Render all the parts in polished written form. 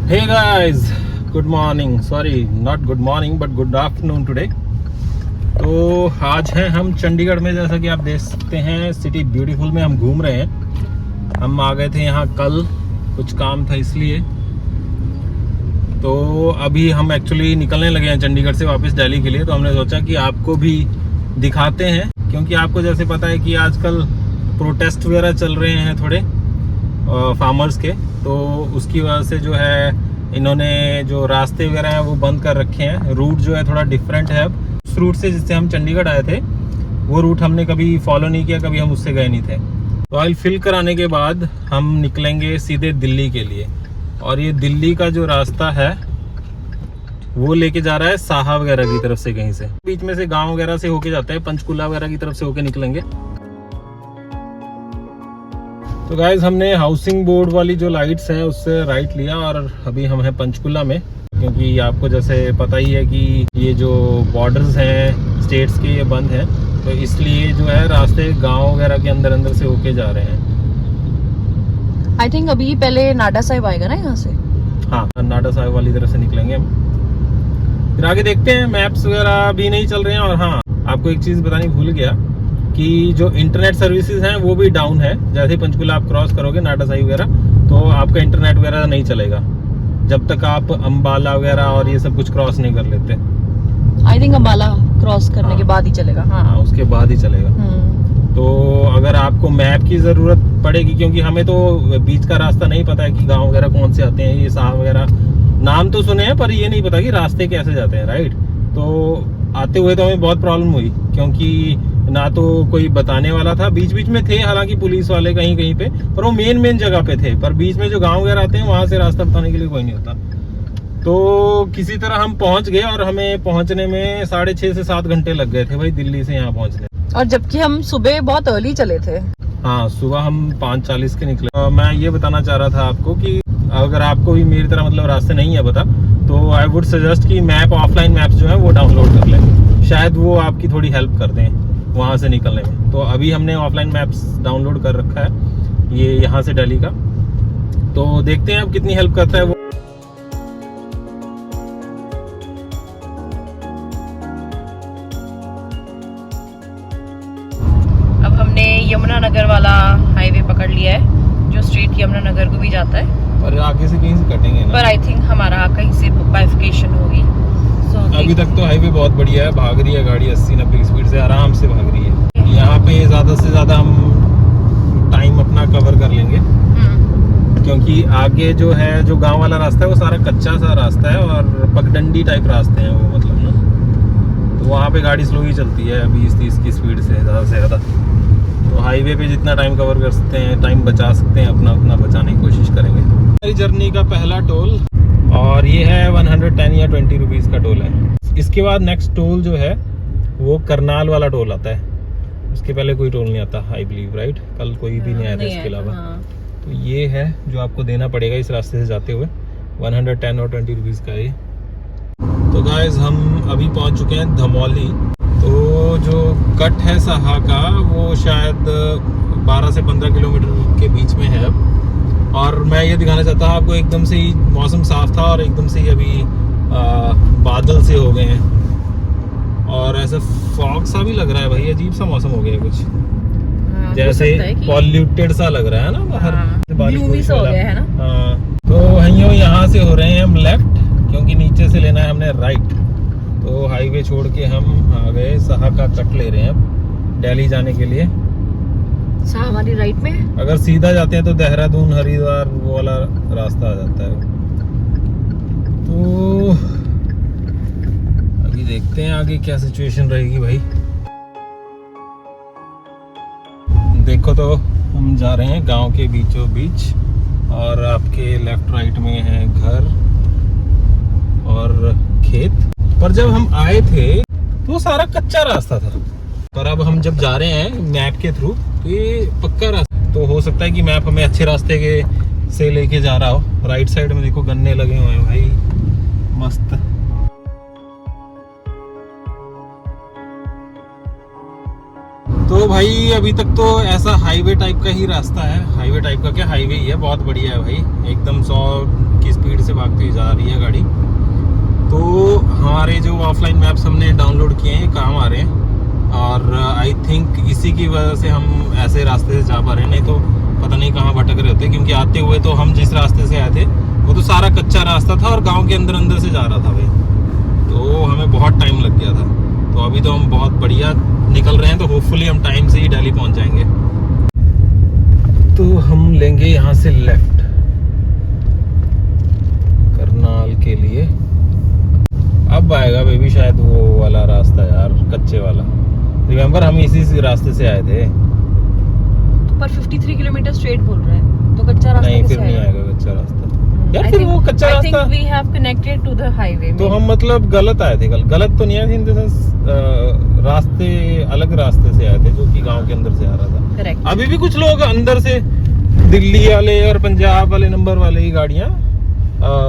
Hey guys, good morning, sorry not good morning but good afternoon today. तो आज हैं हम चंडीगढ़ में, जैसा कि आप देख सकते हैं सिटी ब्यूटीफुल में हम घूम रहे हैं। हम आ गए थे यहाँ कल, कुछ काम था इसलिए। तो अभी हम एक्चुअली निकलने लगे हैं चंडीगढ़ से वापस दिल्ली के लिए। तो हमने सोचा कि आपको भी दिखाते हैं, क्योंकि आपको जैसे पता है कि आजकल प्रोटेस्ट वगैरह चल रहे हैं थोड़े फार्मर्स के। तो उसकी वजह से जो है इन्होंने जो रास्ते वगैरह हैं वो बंद कर रखे हैं। रूट जो है थोड़ा डिफरेंट है। अब उस रूट से जिससे हम चंडीगढ़ आए थे वो रूट हमने कभी फॉलो नहीं किया, कभी हम उससे गए नहीं थे। तो ऑयल फिल कराने के बाद हम निकलेंगे सीधे दिल्ली के लिए। और ये दिल्ली का जो रास्ता है वो लेके जा रहा है साहा वगैरह की तरफ से, कहीं से बीच में से गांव वगैरह से होके जाता है, पंचकुला वगैरह की तरफ से होके निकलेंगे। तो गाइज हमने हाउसिंग बोर्ड वाली जो लाइट्स हैं उससे राइट लिया और अभी हम हैं पंचकुला में, क्योंकि आपको जैसे पता ही है कि ये जो बॉर्डर्स हैं स्टेट्स के ये बंद हैं। तो इसलिए जो है रास्ते गांव वगैरह के अंदर अंदर से होके जा रहे हैं। आई थिंक अभी पहले नाडा साहिब आएगा ना यहाँ से। हाँ, नाडा साहिब वाली तरफ से निकलेंगे हम। फिर आगे देखते हैं, मैप्स वगैरह भी नहीं चल रहे हैं। और हाँ, आपको एक चीज़ बतानी भूल गया कि जो इंटरनेट सर्विसेज हैं वो भी डाउन है। जैसे ही पंचकुला आप क्रॉस करोगे नाडा साहिब वगैरह, तो आपका इंटरनेट वगैरह नहीं चलेगा जब तक आप अंबाला वगैरह और ये सब कुछ क्रॉस नहीं कर लेते। आई थिंक अंबाला क्रॉस करने के बाद ही चलेगा। हाँ, उसके बाद ही चलेगा। तो अगर आपको मैप की ज़रूरत पड़ेगी, क्योंकि हमें तो बीच का रास्ता नहीं पता है कि गांव वगैरह कौन से आते हैं, ये साहब वगैरह नाम तो सुने हैं पर ये नहीं पता कि रास्ते कैसे जाते हैं, राइट। तो आते हुए तो हमें बहुत प्रॉब्लम हुई, क्योंकि ना तो कोई बताने वाला था। बीच बीच में थे हालांकि पुलिस वाले कहीं कहीं पे, पर वो मेन जगह पे थे। पर बीच में जो गांव वगैरह आते हैं वहां से रास्ता बताने के लिए कोई नहीं होता। तो किसी तरह हम पहुंच गए और हमें पहुंचने में 6.5 से 7 घंटे लग गए थे भाई, दिल्ली से यहाँ पहुंचने। और जबकि हम सुबह बहुत अर्ली चले थे। हाँ, सुबह हम 5:40 के निकले। मैं ये बताना चाह रहा था आपको कि अगर आपको भी मेरी तरह मतलब रास्ते नहीं है पता, तो आई वुड सजेस्ट कि मैप, ऑफलाइन मैप्स जो है वो डाउनलोड कर लें। शायद वो आपकी थोड़ी हेल्प कर दें वहाँ से निकलने में। तो अभी हमने ऑफलाइन मैप्स डाउनलोड कर रखा है, ये यहाँ से दिल्ली का। तो देखते हैं अब कितनी हेल्प करता है वो। अब हमने यमुनानगर वाला हाईवे पकड़ लिया है, जो स्ट्रेट यमुनानगर को भी जाता है। पर आगे से कहीं से कटेंगे ना। पर आई थिंक हमारा कहीं से बाइफिकेशन होगी। अभी तक तो हाईवे बहुत बढ़िया है, भाग रही है गाड़ी 80-90 की स्पीड से, आराम से भाग रही है। यहाँ पे ज़्यादा से ज़्यादा हम टाइम अपना कवर कर लेंगे, क्योंकि आगे जो है जो गांव वाला रास्ता है वो सारा कच्चा सा रास्ता है और पगडंडी टाइप रास्ते हैं वो, मतलब ना। तो वहाँ पे गाड़ी स्लो ही चलती है 20-30 की स्पीड से ज़्यादा से ज़्यादा। तो हाईवे पे जितना टाइम कवर कर सकते हैं, टाइम बचा सकते हैं, अपना बचाने की कोशिश करेंगे। हमारी जर्नी का पहला टोल, और ये है 110 या 20 रुपीज़ का टोल है। इसके बाद नेक्स्ट टोल जो है वो करनाल वाला टोल आता है। उसके पहले कोई टोल नहीं आता, आई बिलीव, राइट। कल कोई भी नहीं आया था इसके अलावा। तो ये है जो आपको देना पड़ेगा इस रास्ते से जाते हुए, 110 और 20 रुपीज़ का ये। तो गाइस हम अभी पहुंच चुके हैं धमौली। तो जो कट है साहा का वो शायद 12 से 15 किलोमीटर के बीच में है अब। और मैं ये दिखाना चाहता हूँ आपको, एकदम से ही मौसम साफ था और एकदम से ही अभी बादल से हो गए हैं और ऐसा फॉग सा भी लग रहा है भाई। अजीब सा मौसम हो गया है कुछ, जैसे पॉल्यूटेड सा लग रहा है ना बाहर। बारिश हो गया है ना। हाँ, तो यहाँ से हो रहे हैं हम लेफ्ट, क्योंकि नीचे से लेना है हमने राइट। तो हाईवे छोड़ के हम आ गए, साहा का कट ले रहे हैं अब दिल्ली जाने के लिए। हमारी राइट में अगर सीधा जाते हैं तो देहरादून, हरिद्वार वो वाला रास्ता आ जाता है। तो अभी देखते हैं आगे क्या सिचुएशन रहेगी भाई। देखो तो हम जा रहे हैं गांव के बीचों बीच, और आपके लेफ्ट राइट में है घर और खेत। पर जब हम आए थे तो वो सारा कच्चा रास्ता था, पर अब हम जब जा रहे हैं मैप के थ्रू तो ये पक्का रास्ता। तो हो सकता है कि मैप हमें अच्छे रास्ते के से लेके जा रहा हो। राइट साइड में देखो गन्ने लगे हुए हैं भाई, मस्त। तो तो भाई अभी तक तो ऐसा हाईवे टाइप का ही रास्ता है। हाईवे टाइप का क्या, हाईवे ही है, बहुत बढ़िया है भाई, एकदम 100 की स्पीड से भागती हुई जा रही है गाड़ी। तो हमारे जो ऑफलाइन मैप्स हमने डाउनलोड किए हैं काम आ रहे हैं, और आई थिंक इसी की वजह से हम ऐसे रास्ते से जा पा रहे हैं, नहीं तो पता नहीं कहाँ भटक रहे होते। क्योंकि आते हुए तो हम जिस रास्ते से आए थे वो तो सारा कच्चा रास्ता था और गाँव के अंदर अंदर से जा रहा था भाई, तो हमें बहुत टाइम लग गया था। तो अभी तो हम बहुत बढ़िया निकल रहे हैं, तो होपफुली हम टाइम से ही दिल्ली पहुंच जाएंगे। तो हम लेंगे यहाँ से लेफ्ट करनाल के लिए। अब आएगा बेबी शायद वो वाला रास्ता यार, कच्चे वाला। रिमेम्बर हम इसी रास्ते से आए थे। पर 53 किलोमीटर स्ट्रेट बोल रहे हैं, तो कच्चा रास्ता नहीं, फिर नहीं आएगा कच्चा रास्ता यार। फिर वो कच्चा रास्ता, I think we have connected to the highway। तो हम मतलब गलत आए थे। गलत तो नहीं आए थे, इन द सेंस रास्ते अलग रास्ते से आए थे जो कि गांव के अंदर से आ रहा था। करेक्ट। अभी भी कुछ लोग अंदर से, दिल्ली वाले और पंजाब वाले नंबर वाले ही गाड़ियां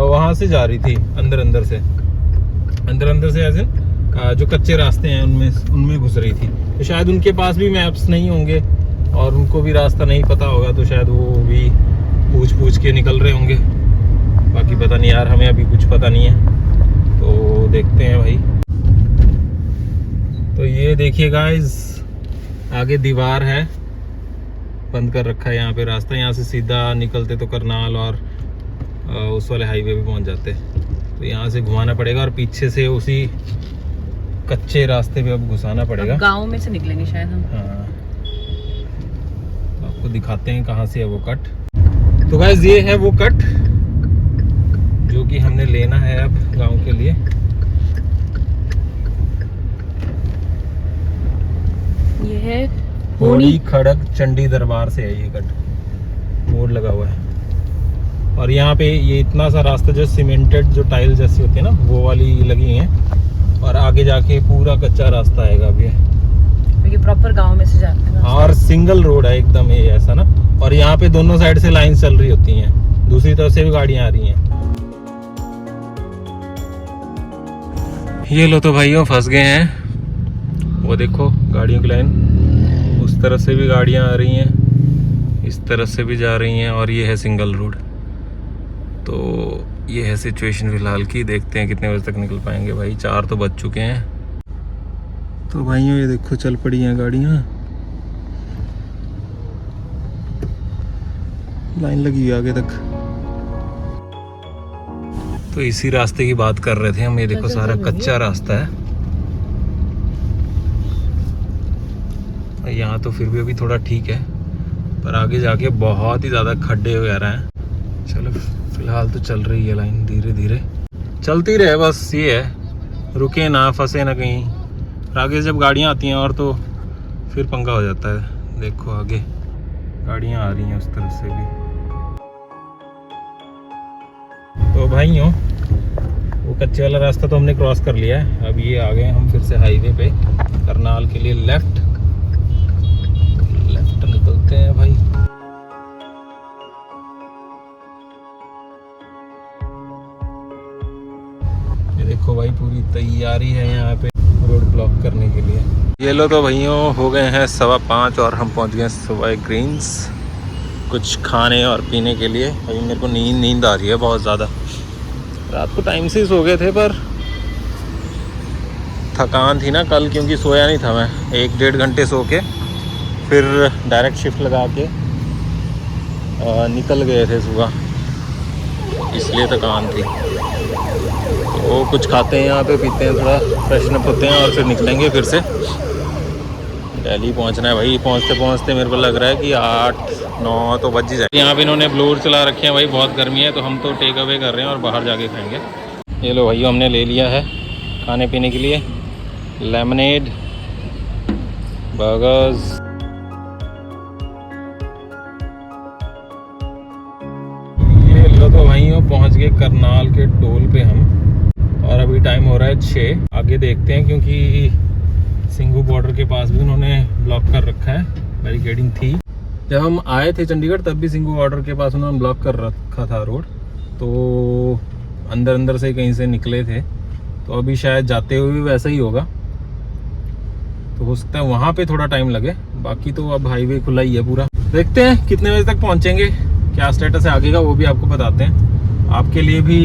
वहां से जा रही थी, अंदर अंदर से ऐसे जो कच्चे रास्ते हैं उनमें घुस रही थी। तो शायद उनके पास भी मैप्स नहीं होंगे और उनको भी रास्ता नहीं पता होगा, तो शायद वो भी पूछ के निकल रहे होंगे। बाकी पता नहीं यार, हमें अभी कुछ पता नहीं है, तो देखते हैं भाई। तो ये देखिए गाइस, आगे दीवार है, बंद कर रखा है यहाँ पे रास्ता। यहाँ से सीधा निकलते तो करनाल और उस वाले हाईवे पे पहुँच जाते। तो यहाँ से घुमाना पड़ेगा और पीछे से उसी कच्चे रास्ते पे अब घुसाना पड़ेगा। गांव में से निकलेंगे शायद हम। हाँ, आपको दिखाते हैं कहाँ से है वो कट। तो गाइस ये है वो कट जो कि हमने लेना है अब गांव के लिए। ये है होड़ी खड़क चंडी दरबार से है ये कट, बोर्ड लगा हुआ है। और यहाँ पे ये इतना सा रास्ता जो सीमेंटेड जो टाइल जैसी होती है ना, वो वाली लगी है, और आगे जाके पूरा कच्चा रास्ता आएगा अभी। ये प्रॉपर गांव में से जाते हैं और सिंगल रोड है एकदम ये ऐसा ना, और यहाँ पे दोनों साइड से लाइन चल रही होती हैं, दूसरी तरफ से भी गाड़ियाँ आ रही हैं। ये लो तो भाइयों फंस गए हैं, वो देखो गाड़ियों की लाइन, उस तरफ से भी गाड़ियाँ आ रही हैं, इस तरफ से भी जा रही हैं, और ये है सिंगल रोड। तो ये है सिचुएशन फिलहाल की। देखते हैं कितने बजे तक निकल पाएंगे भाई, 4 तो बज चुके हैं। तो भाइयों ये देखो चल पड़ी हैं गाड़ियाँ, लाइन लगी है आगे तक। तो इसी रास्ते की बात कर रहे थे हम। ये देखो सारा कच्चा रास्ता है, यहाँ तो फिर भी अभी थोड़ा ठीक है, पर आगे जाके बहुत ही ज़्यादा खड्डे वगैरह हैं। चलो फिलहाल तो चल रही है लाइन, धीरे धीरे चलती रहे बस, ये है, रुके ना, फंसे ना कहीं। आगे जब गाड़ियाँ आती हैं और तो फिर पंगा हो जाता है। देखो आगे गाड़ियाँ आ रही हैं उस तरफ से भी। तो भाइयों वो कच्चे वाला रास्ता तो हमने क्रॉस कर लिया है। अब ये आ गए हम फिर से हाईवे पे करनाल के लिए। लेफ्ट निकलते हैं भाई। ये देखो भाई पूरी तैयारी है यहाँ पे रोड ब्लॉक करने के लिए। ये लो तो भाइयों हो गए हैं 5:15 और हम पहुँच गए सुबह ग्रीन्स कुछ खाने और पीने के लिए। अभी मेरे को नींद आ रही है बहुत ज़्यादा। रात को टाइम से ही सो गए थे, पर थकान थी ना कल, क्योंकि सोया नहीं था मैं। 1-1.5 घंटे सो के फिर डायरेक्ट शिफ्ट लगा के निकल गए थे सुबह, इसलिए थकान थी। तो कुछ खाते हैं यहाँ पे, पीते हैं, थोड़ा फ्रेशन अप होते हैं और फिर निकलेंगे फिर से। दिल्ली पहुँचना है भाई। पहुँचते पहुँचते मेरे को लग रहा है कि 8-9 तो बज ही जाए। यहाँ पे इन्होंने ब्लोअर चला रखे हैं भाई, बहुत गर्मी है, तो हम तो टेक अवे कर रहे हैं और बाहर जाके खाएंगे। ये लो भाई हमने ले लिया है खाने पीने के लिए, लेमनेड, बर्गर्स। ये लो तो भाइयों पहुँच गए करनाल के टोल पे हम, और अभी टाइम हो रहा है 6। आगे देखते हैं, क्योंकि सिंघू बॉर्डर के पास भी उन्होंने ब्लॉक कर रखा है, बैरिकेडिंग थी। जब हम आए थे चंडीगढ़ तब भी सिंघू बॉर्डर के पास उन्होंने ब्लॉक कर रखा था रोड, तो अंदर से कहीं से निकले थे। तो अभी शायद जाते हुए भी वैसा ही होगा। तो हो सकता है वहाँ पे थोड़ा टाइम लगे, बाकी तो अब हाईवे खुला ही है पूरा। देखते हैं कितने बजे तक पहुँचेंगे, क्या स्टेटस है आगे का वो भी आपको बताते हैं। आपके लिए भी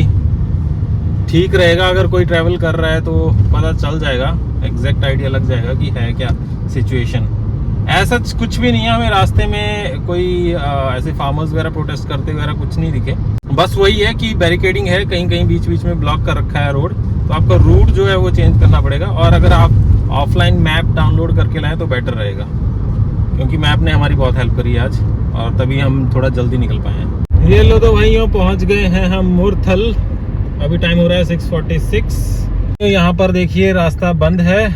ठीक रहेगा, अगर कोई ट्रैवल कर रहा है तो पता चल जाएगा, एग्जैक्ट आइडिया लग जाएगा कि है क्या सिचुएशन। ऐसा कुछ भी नहीं है, हमें रास्ते में कोई ऐसे फार्मर्स वगैरह प्रोटेस्ट करते वगैरह कुछ नहीं दिखे। बस वही है कि बैरिकेडिंग है, कहीं कहीं बीच बीच में ब्लॉक कर रखा है रोड, तो आपका रूट जो है वो चेंज करना पड़ेगा। और अगर आप ऑफलाइन मैप डाउनलोड करके लाएं तो बेटर रहेगा, क्योंकि मैप ने हमारी बहुत हेल्प करी आज, और तभी हम थोड़ा जल्दी निकल पाए हैं। ये लो तो भाइयों पहुंच गए हैं हम मुरथल। अभी टाइम हो रहा है 6:46। तो यहाँ पर देखिए रास्ता बंद है,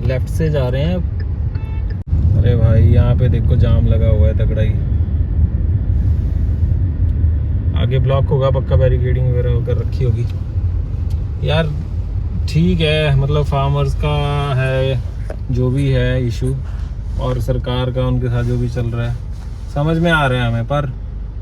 लेफ्ट से जा रहे हैं। अरे भाई यहाँ पे देखो जाम लगा हुआ है तगड़ा ही, आगे ब्लॉक होगा पक्का, बैरिकेडिंग वगैरह होकर रखी होगी। यार ठीक है, मतलब फार्मर्स का है जो भी है इशू, और सरकार का उनके साथ जो भी चल रहा है समझ में आ रहा है हमें, पर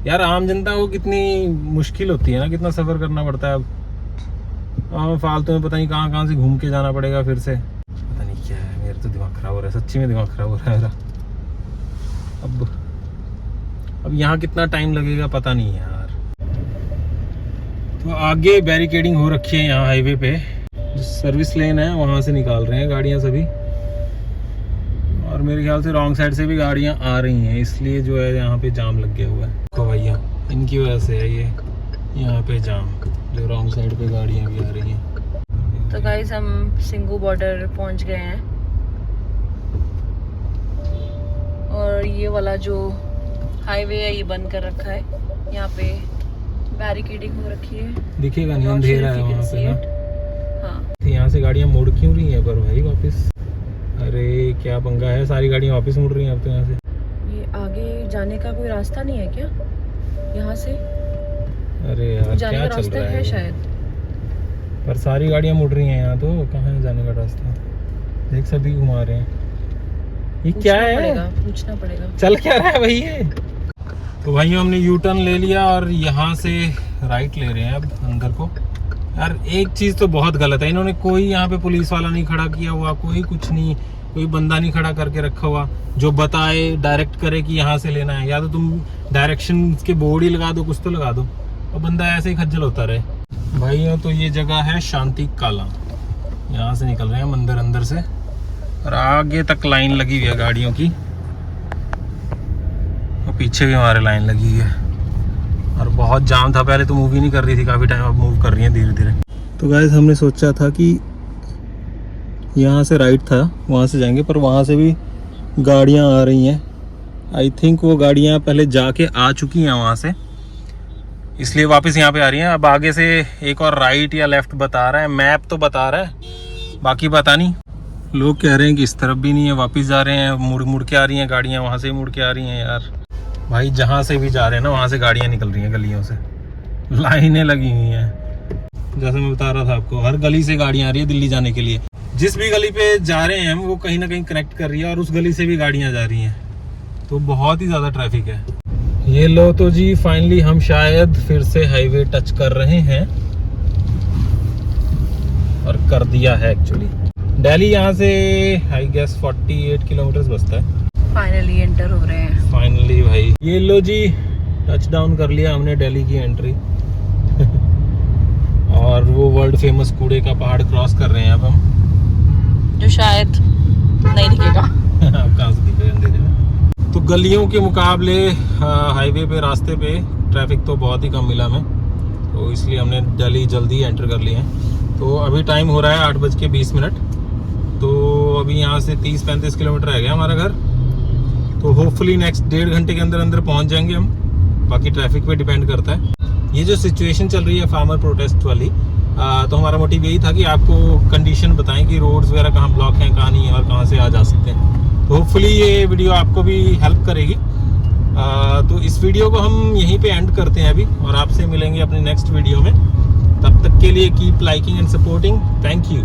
यार आम जनता को कितनी मुश्किल होती है ना, कितना सफ़र करना पड़ता है। अब फालतू में पता नहीं कहाँ से घूम के जाना पड़ेगा फिर से, पता नहीं क्या है। मेरा तो दिमाग ख़राब हो रहा है, सच्ची में दिमाग ख़राब हो रहा है मेरा। अब यहाँ कितना टाइम लगेगा पता नहीं है यार। तो आगे बैरिकेडिंग हो रखी है यहाँ हाईवे पे, जो सर्विस लेन है वहाँ से निकाल रहे हैं गाड़ियाँ सभी, और मेरे ख्याल से रॉन्ग साइड से भी गाड़ियाँ आ रही हैं, इसलिए जो है यहाँ पे जाम लग गया हुआ है। तो भैया इनकी वजह से है ये यहाँ पे जाम, जो रॉन्ग साइड पे गाड़ियाँ भी आ रही हैं। तो गाइस हम सिंगू बॉर्डर पहुंच गए हैं, और ये वाला जो हाईवे है ये बंद कर रखा है, यहाँ पे बैरिकेडिंग हो रखी है। दिखेगा नहीं, अंधेरा है वहाँ पे ना। हाँ यहाँ से गाड़ियाँ मुड़ क्यों रही हैं पर भाई वापस? अरे क्या पंगा है, सारी गाड़ियाँ वापस मुड़ रही हैं अब तो यहाँ से। ये आगे जाने का कोई रास्ता नहीं है क्या यहाँ से? अरे यार जाने क्या का चल रास्ता रहा है शायद, पर सारी गाड़ियाँ मुड़ रही हैं यहाँ, तो कहाँ है जाने का रास्ता? देख सभी घुमा रहे हैं, ये क्या है? पूछना पड़ेगा चल क्या रहा है भाई ये? तो भाई हमने यू टर्न ले लिया और यहाँ से राइट ले रहे हैं अब अंदर को। यार एक चीज़ तो बहुत गलत है, इन्होंने कोई यहाँ पे पुलिस वाला नहीं खड़ा किया हुआ, कोई कुछ नहीं, कोई बंदा नहीं खड़ा करके रखा हुआ जो बताए डायरेक्ट करे कि यहाँ से लेना है। या तो तुम डायरेक्शन के बोर्ड ही लगा दो, कुछ तो लगा दो, और बंदा ऐसे ही खज्जल होता रहे। भाई तो ये जगह है शांति काला, यहाँ से निकल रहे हैं मंदिर अंदर से, और आगे तक लाइन लगी हुई है गाड़ियों की, और पीछे भी हमारे लाइन लगी हुई है, और बहुत जाम था। पहले तो मूव ही नहीं कर रही थी काफ़ी टाइम, अब मूव कर रही है धीरे धीरे। तो गाइस हमने सोचा था कि यहाँ से राइट था, वहाँ से जाएंगे, पर वहाँ से भी गाड़ियाँ आ रही हैं। आई थिंक वो गाड़ियाँ पहले जाके आ चुकी हैं वहाँ से, इसलिए वापस यहाँ पे आ रही हैं। अब आगे से एक और राइट या लेफ्ट बता रहा है, मैप तो बता रहा है, बाकी पता नहीं। लोग कह रहे हैं कि इस तरफ भी नहीं है, वापस जा रहे हैं, मुड़ मुड़ के आ रही हैं गाड़ियाँ, वहाँ से ही मुड़ के आ रही हैं। यार भाई जहाँ से भी जा रहे हैं ना वहाँ से गाड़ियाँ निकल रही हैं गलियों से, लाइनें लगी हुई हैं। जैसे मैं बता रहा था आपको, हर गली से गाड़ियाँ आ रही है दिल्ली जाने के लिए। जिस भी गली पे जा रहे हैं हम वो कहीं ना कहीं कनेक्ट कर रही है, और उस गली से भी गाड़ियाँ जा रही हैं, तो बहुत ही ज़्यादा ट्रैफिक है। ये लो तो जी फाइनली हम शायद फिर से हाईवे टच कर रहे हैं, और कर दिया है एक्चुअली। दिल्ली यहाँ से आई गेस 48 किलोमीटर बचता है। फाइनली एंटर हो रहे हैं। फाइनली भाई ये लो जी टच डाउन कर लिया हमने दिल्ली की एंट्री। और वो वर्ल्ड फेमस कूड़े का पहाड़ क्रॉस कर रहे हैं अब हम, जो शायद नहीं दिखेगा। कहाँ से दिखेगा अंधेरे में। तो गलियों के मुकाबले हाईवे पे रास्ते पे ट्रैफिक तो बहुत ही कम मिला हमें, तो इसलिए हमने दिल्ली जल्दी एंटर कर लिए हैं। तो अभी टाइम हो रहा है 8:20, तो अभी यहाँ से 30-35 किलोमीटर रह गया हमारा घर। तो होपफुली नेक्स्ट 1.5 घंटे के अंदर अंदर पहुँच जाएंगे हम, बाकी ट्रैफिक पे डिपेंड करता है। ये जो सिचुएशन चल रही है फार्मर प्रोटेस्ट वाली, तो हमारा मोटिव यही था कि आपको कंडीशन बताएं कि रोड्स वगैरह कहाँ ब्लॉक हैं, कहाँ नहीं है, और कहाँ से आ जा सकते हैं। तो होपफुली ये वीडियो आपको भी हेल्प करेगी। तो इस वीडियो को हम यहीं पे एंड करते हैं अभी, और आपसे मिलेंगे अपने नेक्स्ट वीडियो में। तब तक के लिए keep liking and supporting. Thank you.